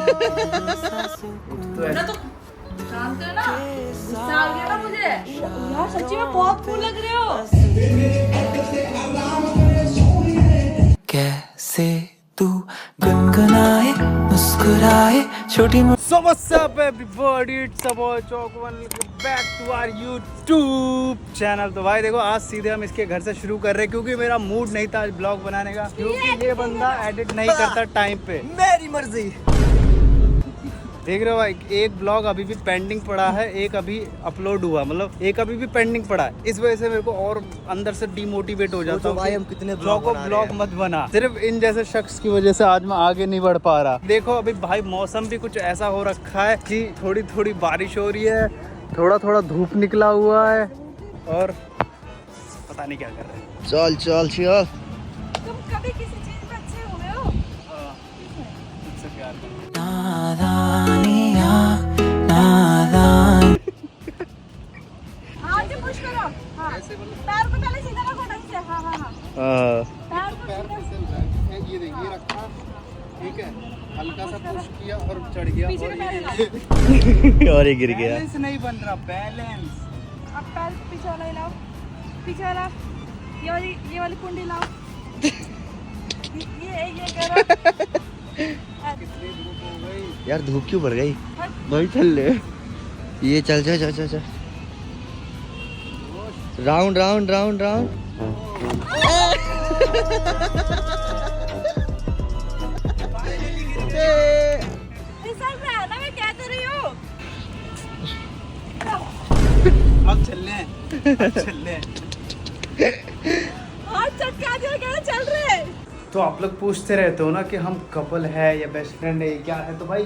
तो जानते हो ना, गुस्सा आ गया ना मुझे यार, सच्ची में बहुत कूल लग रहे हो। कैसे तू गुनगुनाए मुस्कुराए छोटी So what's up everybody, it's about Chokwan, back to our YouTube channel. तो भाई देखो, आज सीधे हम इसके घर से शुरू कर रहे हैं क्योंकि मेरा मूड नहीं था आज ब्लॉग बनाने का, क्योंकि ये बंदा एडिट नहीं करता टाइम पे। मेरी मर्जी। देख रहे हो भाई, एक ब्लॉग अभी भी पेंडिंग पड़ा है, एक अभी अपलोड हुआ, मतलब एक अभी भी पेंडिंग पड़ा है। इस वजह से मेरे को और अंदर से डिमोटिवेट हो जाता हूँ भाई हम कितने ब्लॉग मत बना। सिर्फ इन जैसे शख्स की वजह से आज मैं आगे नहीं बढ़ पा रहा। देखो अभी भाई मौसम भी कुछ ऐसा हो रखा है कि थोड़ी थोड़ी बारिश हो रही है, थोड़ा थोड़ा धूप निकला हुआ है और पता नहीं क्या कर रहे हैं। चल चल चल। तुम कभी किसी चीज में अच्छे हुए हो? मुझसे प्यार करो। हाँ जी, पुश करो। हाँ, पैर को पहले सीधा रखो ढंग से। हाँ हाँ हाँ, पैर को सीधा। ये देखिए रखा, ठीक है, हल्का सा पुश किया और चढ़ गया पीछे के पैर हिलाओ। और ये गिर गया। बैलेंस नहीं बन रहा, बैलेंस। अब पैर पीछे वाला हिलाओ, पीछे वाला, ये वाली कुंडी लाओ। ये करो। कितनी धूप हो गई यार धूप क्यों बढ़ गई? भाई चल ले, ये चल चल चल चल चल। Round round round round. फिसल रहा है ना, मैं कह तो रही हूँ। अब चल ले। हाथ चटका दिया, कह रहे चल रहे। तो आप लोग पूछते रहते हो ना कि हम कपल है या बेस्ट फ्रेंड है, क्या है? तो भाई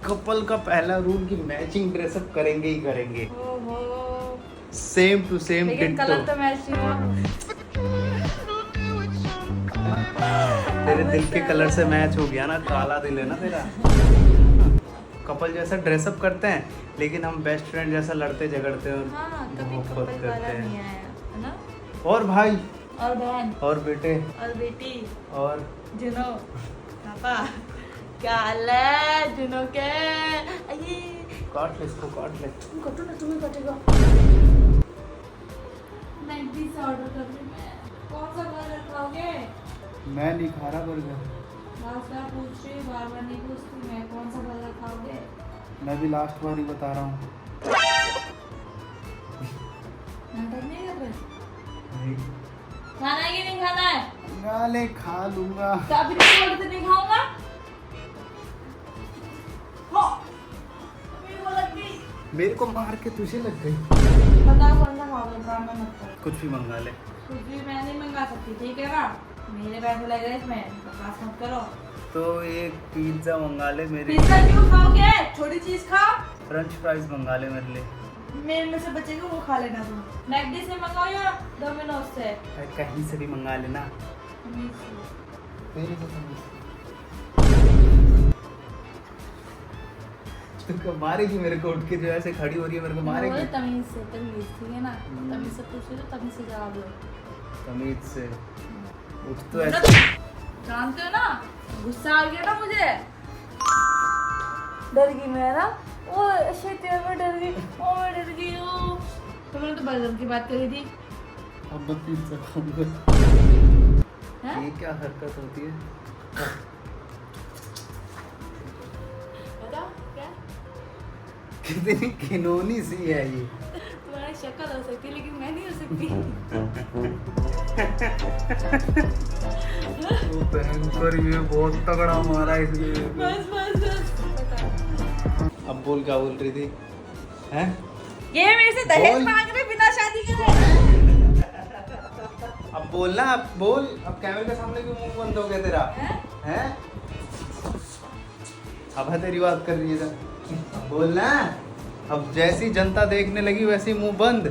कपल का पहला रूल कि मैचिंग ड्रेसअप करेंगे ही करेंगे, ओहो, सेम टू सेम लेकिन कलर तो मैच नहीं हुआ। तेरे दिल के कलर से मैच हो गया ना, काला दिल है ना तेरा। कपल जैसा ड्रेसअप करते हैं लेकिन हम बेस्ट फ्रेंड जैसा लड़ते झगड़ते हैं और हाँ, कभी मोहब्बत कपल वाला करते नहीं हैं। आया, है ना? और भाई और बहन और बेटे और बेटी, और जुनो, पापा, क्या हाल है जुनो के? ये काट ले इसको, काट ले। तुम कटो ना, तुम्हें कटेगा। मैगी से ऑर्डर कर रही मैं। कौन सा बर्गर खाओगे? मैं नहीं खा रहा बर्गर। लास्ट बार पूछ रही, बार-बार नहीं पूछती मैं। कौन सा बर्गर खाओगे? मैं भी लास्ट बार ही बता रहा हूँ। नाटक नहीं कर रहे? नहीं खाना है कि नहीं खाना है? गाले खा लूंगा। तो अभी नहीं बोलते नहीं खाऊंगा। हो, मेरे को लग गई। मेरे को मार के तुझे लग गई। बताओ कौन सा खाओगे, ड्रामा मत करो। कुछ भी मंगा ले। कुछ भी मैं नहीं मंगा सकती, ठीक है ना? मेरे पैसे लग रहे इसमें, बकवास मत करो। तो एक पिज्जा मंगा ले मेरे पिज्जा क्यों खाओगे? छोटी चीज खाओ। फ्रेंच फ्राइज मंगा ले मेरे लिए। मेरे में से बचेगा वो खा लेना तुम। मैकडी से मंगाओ या डोमिनोज से? अरे कहीं से भी मंगा लेना। तो मारेगी मेरे को, उठ के जो ऐसे खड़ी हो रही है मेरे को मारेगी। तमीज से, तमीज, ठीक है ना? तमीज से पूछ लो, तमीज से जवाब दो। तमीज से उठ तो ना ऐसे। तुम जानते हो ना, गुस्सा आ गया ना मुझे, डर गई मैं ना। ओ शिट यार, मैं डर गई। ओ मैं डर गई। ओ तुमने तो बर्गर की बात करी थी। अब मैं पिज्जा खाऊंगा। हैं? ये क्या हरकत होती है? बताओ क्या? कितनी घिनौनी सी है ये। तुम्हारी शक्ल हो सकती है लेकिन मैं नहीं हो सकती। वो भयंकर, ये बहुत तगड़ा मारा इसने। बस बस बस, बताओ। अब बोल, क्या बोल रही थी? हैं? ये मेरे से दहेज बोल। मांग रहे बिना शादी के। अब बोलना, अब बोल। अब कैमरे के सामने क्यों मुंह बंद हो गया तेरा? हैं? अब है तेरी बात कर रही है तो बोलना। अब जैसी जनता देखने लगी वैसी मुंह बंद।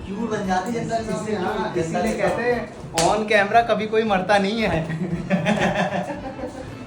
क्यों बन जाती जनता के सामने? हाँ, इसीलिए कहते हैं ऑन कैमरा कभी कोई मरता नहीं है।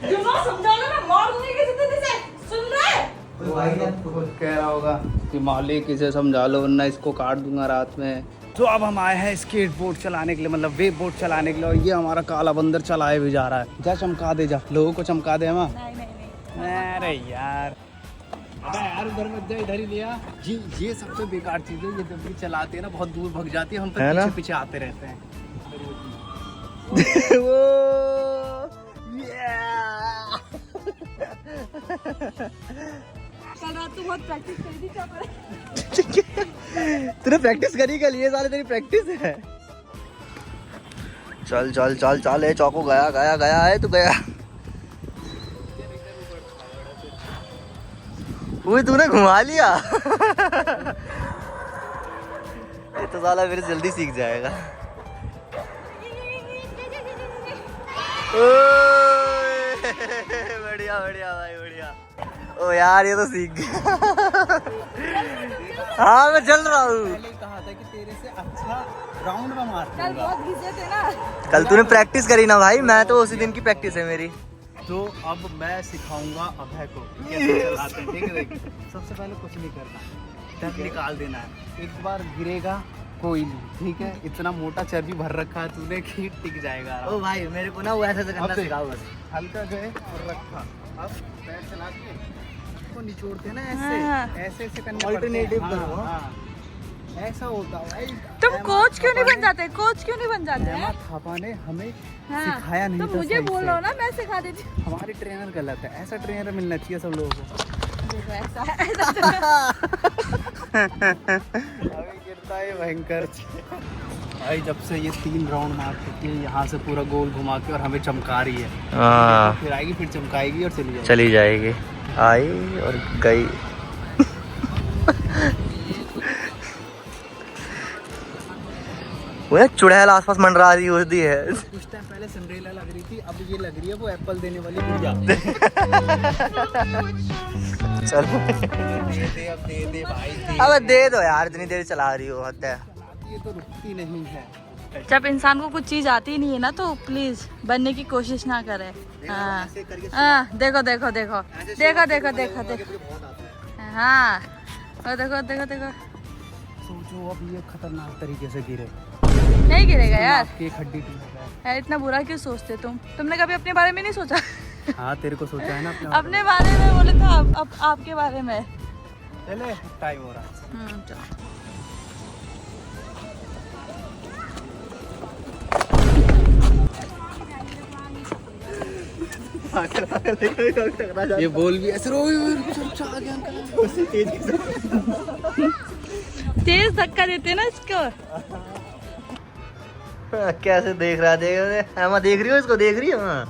क्यों ना समझा लो ना, मार दूंगी किसी तरीके से। सुन रहे? वो भाई खुद कह रहा होगा कि मालिक इसे समझा लो वरना इसको काट दूंगा रात में। तो अब हम आए हैं स्केट बोर्ड चलाने के लिए, मतलब वेव बोर्ड चलाने के लिए, और ये हमारा काला बंदर चलाए भी जा रहा है। जा चमका दे, जा लोगों को चमका दे। हम नहीं नहीं नहीं, अरे यार, अबे यार उधर मत जा, इधर ही लिया जी। ये सबसे बेकार चीज है, ये जब भी चलाते हैं ना बहुत दूर भग जाती है, हम तो है ना? पीछे पीछे आते रहते हैं। वो कल रात तो बहुत प्रैक्टिस करी थी चौपर। तूने प्रैक्टिस करी कल? ये सारे तेरी प्रैक्टिस है। चल चल चल चल, ए चौको गया गया गया है, तू गया। वो तूने घुमा लिया। ये तो साला मेरे जल्दी सीख जाएगा। ओए, बढ़िया बढ़िया भाई बढ़िया। ओ यार ये तो सीख गया। हाँ मैं चल रहा हूँ। पहले ही कहा था कि तेरे से अच्छा राउंड में मार कल बहुत घिसे थे ना। कल तूने प्रैक्टिस करी ना भाई, मैं तो उसी दिन की प्रैक्टिस है मेरी। तो अब मैं सिखाऊंगा अभय को कैसे चलाते हैं। ठीक है, देख सबसे पहले कुछ नहीं करना, डर निकाल देना है। एक बार गिरेगा कोई नहीं, ठीक है। इतना मोटा चर्बी भर रखा है तूने कि टिक जाएगा। ओ भाई मेरे को ना वो ऐसे करना सिखाओ बस। हल्का गए और रखा, अब पैर चला के इसको निचोड़ते हैं ना, ऐसे हाँ। ऐसे ऐसे करने Alternative पड़ते हैं। करो, हाँ, हाँ। ऐसा होता है भाई। तुम कोच क्यों नहीं बन जाते? कोच क्यों नहीं बन जाते हेमा हैं? थापा ने हमें हाँ, सिखाया नहीं तो था मुझे सही बोल से। रहा हो ना, मैं सिखा देती। हमारी ट्रेनर गलत है, ऐसा ट्रेनर मिलना चाहिए सब लोगों को। देखो ऐसा अभी गिरता है भयंकर। भाई जब से ये 3 राउंड मार चुकी है यहाँ से पूरा गोल घुमा के, और हमें चमका रही है। हाँ फिर आएगी, फिर चमकाएगी और चली जाएगी। चली जाएगी। आई और गई। वो चुड़ैल आसपास मंडरा रही होती है। कुछ टाइम पहले सिंड्रेला लग रही थी, अब ये लग रही है वो एप्पल देने वाली गुड़िया। चल दे दे, अब दे दे भाई, दे अब दे। दे दो यार, इतनी देर चला रही हो, हद है। ये तो रुकती नहीं है। जब इंसान को कुछ चीज आती नहीं है ना, तो प्लीज बनने की कोशिश ना करे। हाँ ऐसे करके हाँ, देखो देखो देखो ऐसे देखो शुरू देखो करके देखो मुझे देखो। बहुत आता है। हाँ और देखो देखो देखो, सोचो अब ये खतरनाक तरीके से गिरे, नहीं गिरेगा यार। आपकी एक हड्डी टूट जाए। यार इतना बुरा क्यों सोचते तुमने कभी अपने बारे में नहीं सोचा? हाँ तेरे को सोचा है ना अपने अपने बारे में बोले तो अब आपके बारे में। चले, टाइम हो रहा है। चलो। ये बोल भी ऐसे तेज धक्का देते ना इसको। कैसे देख रहा है? देख रही हो इसको? देख रही हो? हाँ।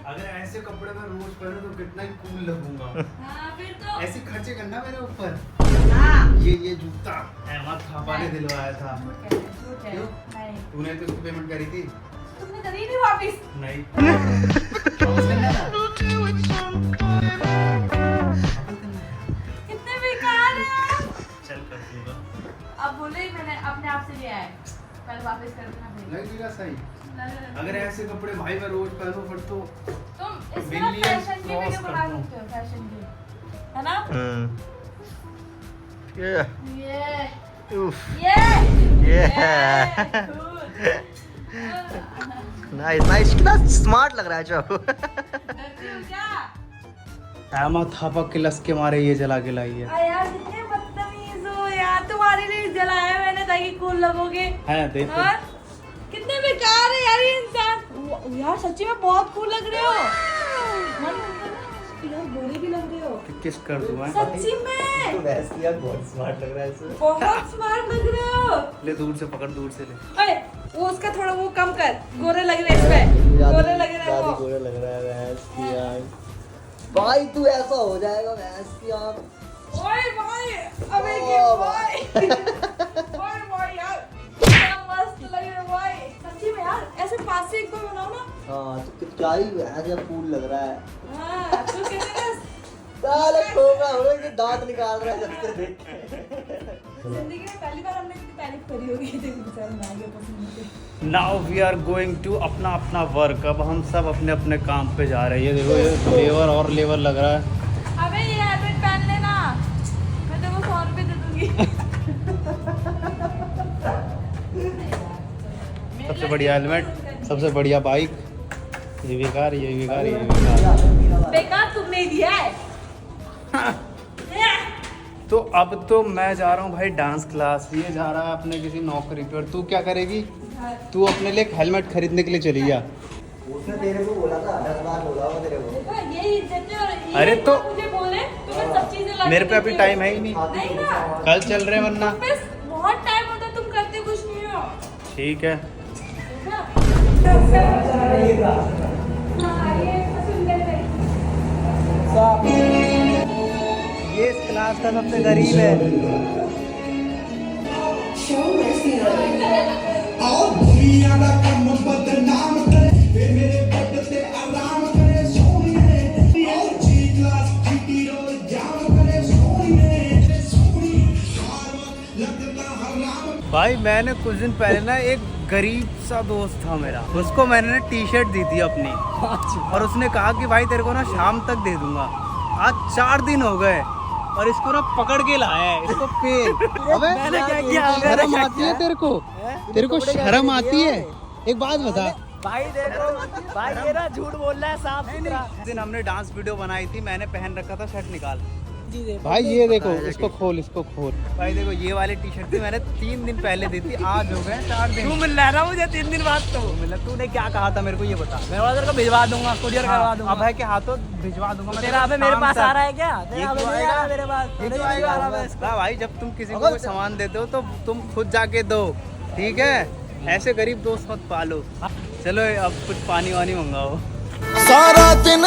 अगर ऐसे कपड़े में रोज पहनो तो कितना ही कूल लगूंगा। फिर तो ऐसे खर्चे करना मेरे ऊपर। हाँ। ये जूता अहमद थापा ने दिलवाया था। क्यों? नहीं, तूने तो उसकी पेमेंट करी थी? तुमने करी नहीं वापिस। नहीं। कितने बेकार है आप। चल कर दूंगा। अब बोले मैंने अपने आप से लिया है, कल वापस कर देना फिर। लगेगा सही। अगर ऐसे कपड़े भाई मैं रोज पहनूं फिर तो तुम इसमें Millions फैशन की cross वीडियो बना करता हूं। सकते हो, फैशन की, है ना? ये उफ, ये ये नाइस नाइस। कितना स्मार्ट लग रहा है चौको। डरती हो क्या? अहमद थापा के लस के मारे ये जला के लाई है। यार कितने बदतमीज हो यार, तुम्हारे लिए जलाया मैंने ताकि कूल लगोगे। है देख और कितने बेकार है यार ये इंसान। यार सच्ची में बहुत कूल लग रहे हो। मन करता है ना, यार गोरे भी लग रहे हो किस कर दूं मैं? सच्ची में। बहुत स्मार्ट लग रहा है इसमें। बहुत स्मार्ट लग रहे हो। ले दूर से पकड़, दूर से ले। अरे वो उसका थोड़ा वो कम कर, गोरे लग रहे इसमें, गोरे लग रहे वो। गोरे लग रहा है भैंस की आँख। भाई तू ऐसा हो जाएगा भैंस की आँख। ओए भाई, अबे के भाई। ओए भाई यार, क्या मस्त लग रहे हो भाई। सच्ची में यार, ऐसे पास से एक बार बनाओ ना। हाँ तो क्या ही भैंस या फूल लग रहा है। हाँ, तू कहते ना साले खोपड़ा हो रहा है, दांत निकाल रहा है जब से देख के। जिंदगी में पहली बार हमने इतनी तारीफ करी होगी। देखो बेचारे नागे पसंद थे। Now we are going to अपना अपना वर्क। अब हम सब अपने अपने काम पे जा रहे हैं। ये देखो, ये लेवर और लेवर लग रहा है। अबे ये हेलमेट पहन लेना, मैं तेरे को 100 रुपए दे दूंगी। सबसे बढ़िया हेलमेट, सबसे बढ़िया बाइक, ये बेकार, ये बेकार, ये बेकार। बेकार तुमने ही दिया है। तो अब तो मैं जा रहा हूँ भाई डांस क्लास, ये जा रहा है अपने किसी नौकरी पे। और तू क्या करेगी? तू अपने लिए एक हेलमेट खरीदने के लिए चली जा। उसने तेरे को बोला था 10 बार बोला वो तेरे को। देखो यही इज्जत है। और ये अरे तो मुझे बोले तुम्हें सब चीजें ला के मेरे पे अभी देती टाइम है ही हो। नहीं, नहीं ना, कल चल रहे वरना। तुम पे बहुत टाइम होता है, तुम करते कुछ नहीं हो। ठीक है। ये इस क्लास का सबसे गरीब है। भाई मैंने कुछ दिन पहले ना एक गरीब सा दोस्त था मेरा, उसको मैंने टी शर्ट दी थी अपनी, और उसने कहा कि भाई तेरे को ना शाम तक दे दूंगा। आज 4 दिन हो गए और इसको ना पकड़ के लाया है, इसको पेन। अबे मैंने क्या किया? शर्म आती है तेरे को? तेरे को शर्म आती है? एक बात बता भाई देखो भाई ये ना झूठ बोल रहा है साफ सुथरा। उस दिन हमने डांस वीडियो बनाई थी, मैंने पहन रखा था शर्ट निकाल। भाई ये देखो, इसको खोल, इसको खोल। भाई देखो ये वाली टी शर्ट थी, मैंने 3 दिन पहले दी थी, आज हो गए 4 दिन। तू मिल रहा मुझे 3 दिन बाद तो मिला? तूने क्या कहा था मेरे को ये बता। मैं ऑर्डर को भिजवा दूंगा, कुरियर करवा दूंगा। अब है के हाथों भिजवा दूंगा मैं। तेरा अबे मेरे पास आ रहा है क्या? ये तेरा अबे क्यों नहीं आ आएगा? रहा मेरे पास। ये नहीं क्यों आ आएगा? रहा मैं इसको। हाँ भाई जब तुम किसी को कोई सामान देते हो तो तुम खुद जाके दो, ठीक है? ऐसे गरीब दोस्त मत पालो। चलो अब कुछ पानी वानी मंगाओ। सारा दिन